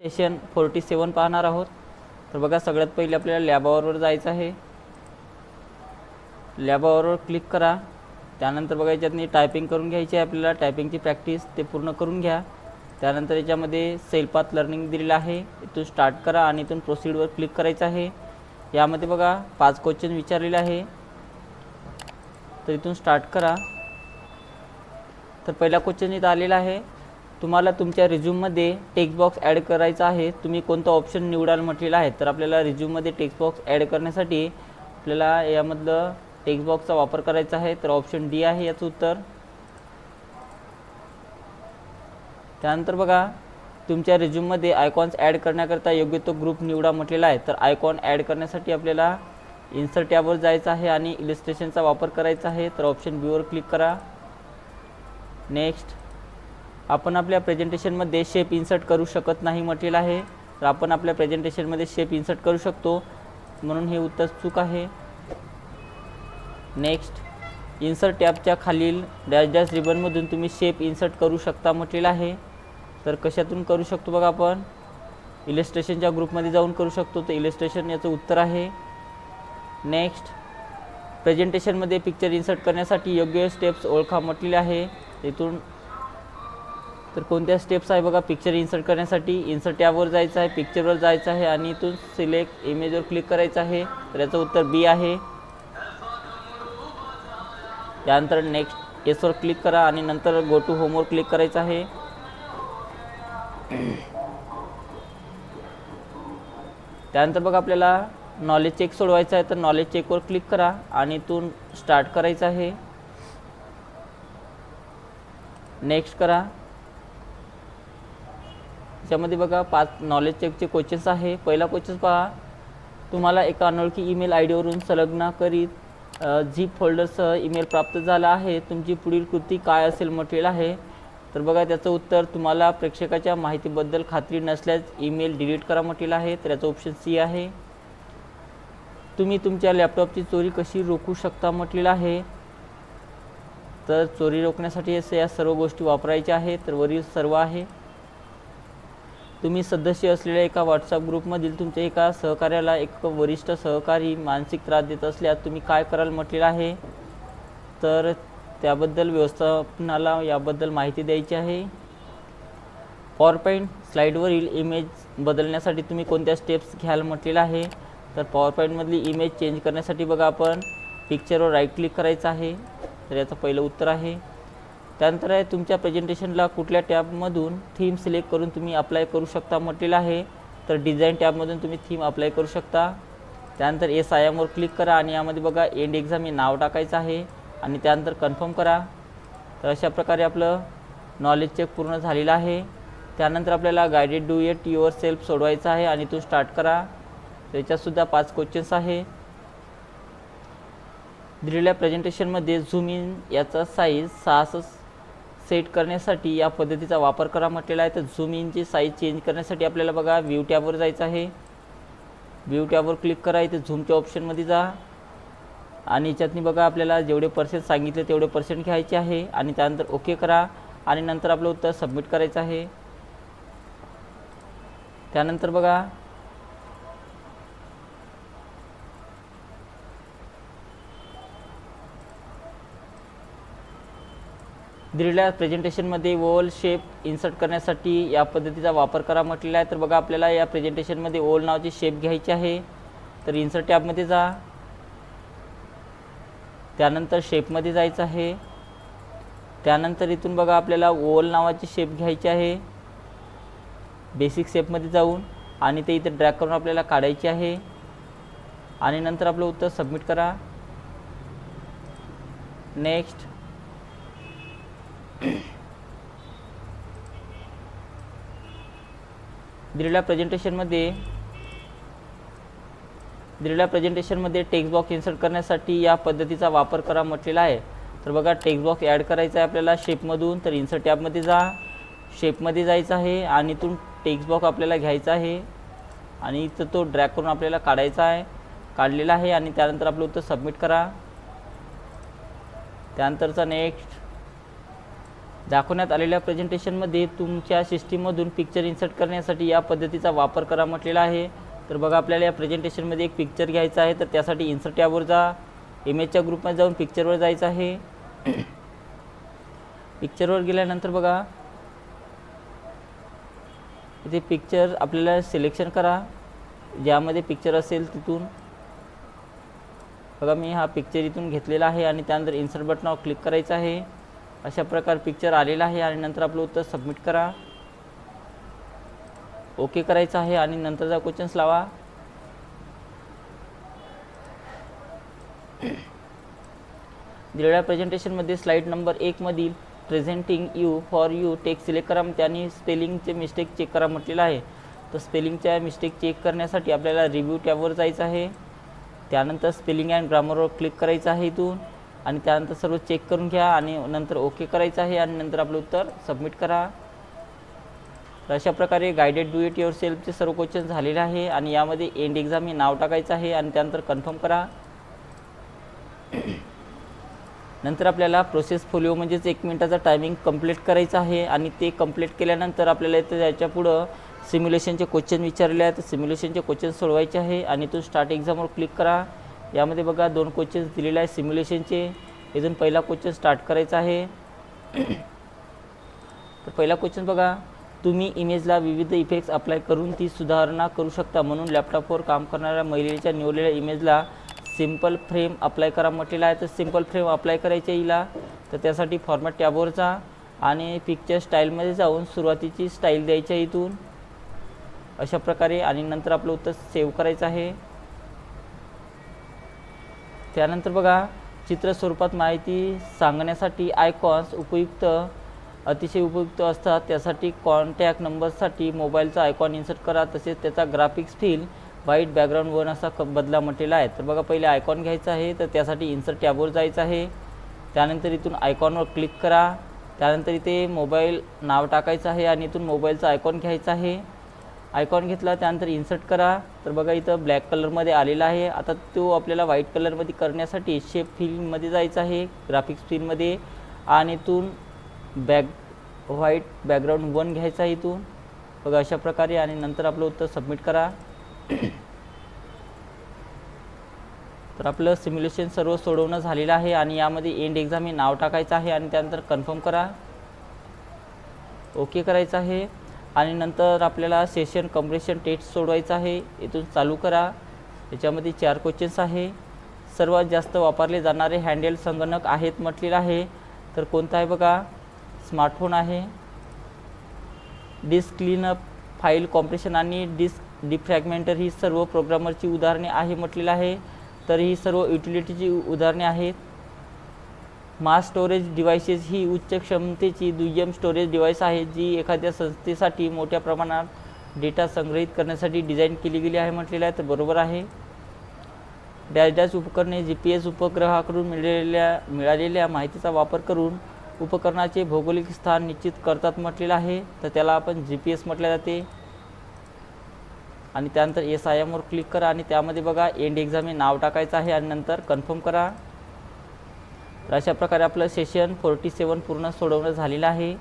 Session 47 पाहणार आहोत। तर बघा, सगळ्यात पहिले आपल्याला लॅबवर जायचं आहे। लॅबवर क्लिक करा। त्यानंतर बघा, याच्यातनी टायपिंग करून घ्यायची आहे आपल्याला। टायपिंगची प्रॅक्टिस ते पूर्ण करून घ्या। त्यानंतर याच्यामध्ये सेल पाथ लर्निंग दिलेलं आहे, इथून स्टार्ट करा आणि इथून प्रोसीडवर क्लिक करायचं आहे। यामध्ये बघा 5 क्वेश्चन विचारलेले आहे, तर इथून स्टार्ट करा। तर पहिला क्वेश्चन इथं आलेला आहे, तुम्हाला तुमच्या रिझ्यूममध्ये टेक्स्ट बॉक्स ॲड करायचा आहे, तुम्ही कोणता ऑप्शन निवडाल म्हटलेला आहे। तर आपल्याला रिझ्यूममध्ये टेक्स्ट बॉक्स ॲड करण्यासाठी आपल्याला यामधलं टेक्स्ट बॉक्सचा वापर करायचा आहे। तर ऑप्शन डी आहे याचं उत्तर। त्यानंतर बघा, तुमच्या रिझ्यूममध्ये आयकॉन्स ॲड करण्याकरता योग्य तो ग्रुप निवडा म्हटलेला आहे। तर आयकॉन ॲड करण्यासाठी आपल्याला इन्सर्ट टॅबवर जायचं आहे आणि इलिस्ट्रेशनचा वापर करायचा आहे। तर ऑप्शन बी वर क्लिक करा। नेक्स्ट, आपण आपल्या प्रेझेंटेशनमध्ये शेप इन्सर्ट करू शकत नाही म्हटलेलं आहे, तर आपण आपल्या प्रेझेंटेशनमध्ये शेप इन्सर्ट करू शकतो, म्हणून हे उत्तर चूक आहे। नेक्स्ट, इन्सर्ट टॅबच्या खालील डॅश डॅश रिबनमधून तुम्ही शेप इन्सर्ट करू शकता म्हटलेलं आहे। तर कशातून करू शकतो बघा, आपण इलिस्ट्रेशनच्या ग्रुपमध्ये जाऊन करू शकतो, तर इलिस्ट्रेशन याचं उत्तर आहे। नेक्स्ट, प्रेझेंटेशनमध्ये पिक्चर इन्सर्ट करण्यासाठी योग्य स्टेप्स ओळखा म्हटलेले आहे। इथून तर कोणत्या स्टेप्स आहे बघा पिक्चर इन्सर्ट करण्यासाठी, इन्सर्ट टॅबवर जायचं आहे, पिक्चरवर जायचं आहे आणि इथून सिलेक्ट इमेजवर क्लिक करायचं आहे। तर याचं उत्तर बी आहे। त्यानंतर नेक्स्ट येसवर क्लिक करा आणि नंतर गो टू होमवर क्लिक करायचं आहे। त्यानंतर बघा, आपल्याला नॉलेज चेक सोडवायचं आहे, तर नॉलेज चेकवर क्लिक करा आणि इथून स्टार्ट करायचं आहे। नेक्स्ट करा। त्याच्यामध्ये बघा 5 नॉलेज चेकचे क्वेश्चन्स आहे। पहिला क्वेश्चन पहा, तुम्हाला एका अनोळखी ईमेल आय डीवरून संलग्न करीत झिप फोल्डरसह ईमेल प्राप्त झाला आहे, तुमची पुढील कृती काय असेल म्हटलेलं आहे। तर बघा, त्याचं उत्तर तुम्हाला प्रेक्षकाच्या माहितीबद्दल खात्री नसल्यास ईमेल डिलीट करा म्हटलेलं आहे। तर याचं ऑप्शन सी आहे। तुम्ही तुमच्या लॅपटॉपची चोरी कशी रोखू शकता म्हटलेलं आहे। तर चोरी रोखण्यासाठी या सर्व गोष्टी वापरायच्या आहेत, तर वरील सर्व आहे। तुम्ही सदस्य असलेल्या एका व्हॉट्सअप ग्रुपमधील तुमच्या एका सहकार्याला एक वरिष्ठ सहकारी मानसिक त्रास देत असल्यास तुम्ही काय कराल म्हटलेलं आहे। तर त्याबद्दल व्यवस्थापनाला याबद्दल माहिती द्यायची आहे। पॉवरपॉईंट स्लाईडवरील इमेज बदलण्यासाठी तुम्ही कोणत्या स्टेप्स घ्याल म्हटलेलं आहे। तर पॉवरपॉईंटमधली इमेज चेंज करण्यासाठी बघा, आपण पिक्चरवर राईट क्लिक करायचं आहे। तर याचं पहिलं उत्तर आहे। त्यानंतर आहे, तुमच्या प्रेझेंटेशनला कुठल्या टॅबमधून थीम सिलेक्ट करून तुम्ही अप्लाय करू शकता म्हटलेलं आहे। तर डिझाईन टॅबमधून तुम्ही थीम अप्लाय करू शकता। त्यानंतर SIMवर क्लिक करा आणि यामध्ये बघा एंड एक्झाम हे नाव टाकायचं आहे आणि त्यानंतर कन्फर्म करा। तर अशा प्रकारे आपलं नॉलेज चेक पूर्ण झालेलं आहे। त्यानंतर आपल्याला guided do it yourself सोडवायचं आहे आणि तो स्टार्ट करा। त्याच्यातसुद्धा 5 क्वेश्चन्स आहे। दिलेल्या प्रेझेंटेशनमध्ये झूम इन याचा साईज 6 सेट करण्यासाठी या पद्धतीचा वापर करा म्हटलेला आहे। तर झूम इनची साईज चेंज करण्यासाठी आपल्याला बघा व्ह्यू टॅबवर जायचं आहे। व्ह्यू टॅबवर क्लिक करा, इथे झूमच्या ऑप्शनमध्ये जा आणि याच्यातनी बघा आपल्याला जेवढे पर्सेंट सांगितले तेवढे पर्सेंट घ्यायचे आहे आणि त्यानंतर ओके करा आणि नंतर आपलं उत्तर सबमिट करायचं आहे। त्यानंतर बघा, दिलेल्या प्रेझेंटेशनमध्ये ओवल शेप इन्सर्ट करण्यासाठी या पद्धतीचा वापर करा म्हटलेला आहे। तर बघा, आपल्याला या प्रेझेंटेशनमध्ये ओवल नावाची शेप घ्यायची आहे। तर इन्सर्ट टॅबमध्ये जा, त्यानंतर शेपमध्ये जायचं आहे। त्यानंतर इथून बघा आपल्याला ओवल नावाची शेप घ्यायची आहे, बेसिक शेपमध्ये जाऊन आणि ते इथे ड्रॅग करून आपल्याला काढायची आहे आणि नंतर आपलं उत्तर सबमिट करा। नेक्स्ट, दिलेल्या प्रेझेंटेशनमध्ये टेक्स्ट बॉक्स इन्सर्ट करण्यासाठी या पद्धतीचा वापर करा म्हटलेला आहे। तर बघा, टेक्स्ट बॉक्स ॲड करायचा आहे आपल्याला शेपमधून। तर इन्सर्ट टॅबमध्ये जा, शेपमध्ये जायचं आहे आणि इथून टेक्स्ट बॉक्स आपल्याला घ्यायचा आहे आणि इथं तो ड्रॅग करून आपल्याला काढायचा आहे, काढलेला आहे आणि त्यानंतर आपलं उत्तर सबमिट करा। त्यानंतरचा नेक्स्ट, दाखवण्यात आलेल्या प्रेझेंटेशनमध्ये तुमच्या सिस्टीममधून पिक्चर इन्सर्ट करण्यासाठी या पद्धतीचा वापर करा म्हटलेला आहे। तर बघा आपल्याला या प्रेझेंटेशनमध्ये एक पिक्चर घ्यायचा आहे, तर त्यासाठी इन्सर्ट टॅबवर जा, इमेजच्या ग्रुपमध्ये जाऊन पिक्चरवर जायचं आहे। पिक्चरवर गेल्यानंतर बघा इथे पिक्चर आपल्याला सिलेक्शन करा, ज्यामध्ये पिक्चर असेल तिथून। बघा मी हा पिक्चर इथून घेतलेला आहे आणि त्यानंतर इन्सर्ट बटनावर क्लिक करायचं आहे। अशा प्रकार पिक्चर आलेला आहे आणि नंतर आपलं उत्तर सबमिट करा, ओके करायचं आहे आणि नंतरचा क्वेश्चन्स लावा। दिलेल्या प्रेझेंटेशनमध्ये स्लाइड नंबर 1 मधील presenting you for you text select करा, त्यांनी स्पेलिंगचे मिस्टेक चेक करा म्हटलेलं आहे। तर स्पेलिंगच्या मिस्टेक चेक करण्यासाठी आपल्याला रिव्ह्यू टॅबवर जायचं आहे, त्यानंतर स्पेलिंग अँड ग्रामरवर क्लिक करायचं आहे इथून आणि त्यानंतर सर्व चेक करून घ्या आणि नंतर ओके करायचं आहे आणि नंतर आपलं उत्तर सबमिट करा। तर अशा प्रकारे गाइडेड डू इट युअर सेल्फचे सर्व क्वेश्चन झालेले आहे आणि यामध्ये एंड एक्झाम हे नाव टाकायचं आहे आणि त्यानंतर कन्फर्म करा। नंतर आपल्याला प्रोसेस फोलिओ म्हणजेच 1 मिनिटाचा टायमिंग कंप्लीट करायचा आहे आणि ते कंप्लीट केल्यानंतर आपल्याला इथे याच्या पुढं सिम्युलेशनचे क्वेश्चन विचारले आहेत, तर सिम्युलेशनचे क्वेश्चन सोडवायचे आहे आणि इथून स्टार्ट एक्झामवर क्लिक करा। यामध्ये बघा 2 क्वेश्चन्स दिलेले आहेत सिम्युलेशनचे, इथून पहिला क्वेश्चन स्टार्ट करायचा आहे। तर पहिला क्वेश्चन बघा, तुम्ही इमेजला विविध इफेक्ट्स अप्लाय करून ती सुधारणा करू शकता, म्हणून लॅपटॉपवर काम करणाऱ्या महिलेच्या निवडलेल्या इमेजला सिंपल फ्रेम अप्लाय करा म्हटलेला आहे। तर सिंपल फ्रेम अप्लाय करायचे हिला, तर त्यासाठी फॉर्मॅट टॅबवर जा आणि पिक्चर स्टाईलमध्ये जाऊन सुरुवातीची स्टाईल द्यायची आहे इथून अशा प्रकारे आणि नंतर आपलं उत्तर सेव्ह करायचं आहे। त्यानंतर बघा चित्र स्वरूपात माहिती सांगण्यासाठी आयकॉन्स अतिशय उपयुक्त असतात, त्यासाठी कॉन्टॅक्ट नंबरसाठी मोबाईलचा आयकॉन इन्सर्ट करा, तसेच त्याचा ग्राफिक्स फील व्हाईट बॅकग्राऊंड 1 असा बदला म्हटलेला आहे। तर बघा पहिले आयकॉन घ्यायचा आहे, तर त्यासाठी इन्सर्ट टॅबवर जायचं आहे, त्यानंतर इथून आयकॉनवर क्लिक करा, त्यानंतर इथे मोबाईल नाव टाकायचं आहे आणि इथून मोबाईलचा आयकॉन घ्यायचा आहे। आयकॉन घेतला त्यानंतर इन्सर्ट करा, तर बघा इथं ब्लॅक कलरमध्ये आलेला आहे। आता तो आपल्याला व्हाईट कलरमध्ये करण्यासाठी शेप फिलमध्ये जायचं आहे, ग्राफिक्स फिलमध्ये आणि इथून व्हाईट बॅकग्राऊंड 1 घ्यायचा आहे इथून बघा अशा प्रकारे आणि नंतर आपलं उत्तर सबमिट करा। तर आपलं सिम्युलेशन सर्व सोडवणं झालेलं आहे आणि यामध्ये एंड एक्झाम हे नाव टाकायचं आहे आणि त्यानंतर कन्फर्म करा, ओके करायचं आहे आणि नंतर आपल्याला सेशन कम्प्रेशन टेस्ट सोडवायचं आहे। इथून चालू करा, याच्यामध्ये 4 क्वेश्चन्स आहे। सर्वात जास्त वापरले जाणारे हँडहेल्ड संगणक आहेत म्हटलेलं आहे, तर कोणता आहे बघा, स्मार्टफोन आहे। डिस्क क्लीनअप, फाईल कॉम्प्रेशन आणि डिस्क डिफ्रॅगमेंटर ही सर्व प्रोग्रामरची उदाहरणे आहे म्हटलेलं आहे, तर ही सर्व युटिलिटीची उदाहरणे आहेत। मास स्टोरेज डिव्हाइसेस ही उच्च क्षमतेची दुय्यम स्टोरेज डिव्हाइस आहे, जी एखाद्या संस्थेसाठी मोठ्या प्रमाणात डेटा संग्रहित करण्यासाठी डिझाईन केली गेली आहे म्हटलेलं आहे, तर बरोबर आहे। डॅश उपकरणे GPS उपग्रहाकडून मिळालेल्या माहितीचा वापर करून उपकरणाचे भौगोलिक स्थान निश्चित करतात म्हटलेलं आहे, तर त्याला आपण GPS म्हटले जाते। आणि त्यानंतर SIM वर क्लिक करा आणि त्यामध्ये बघा एंड एक्झाम हे नाव टाकायचं आहे आणि नंतर कन्फर्म करा। तर अशा प्रकारे आपलं सेशन 47 पूर्ण सोडवणं झालेलं आहे।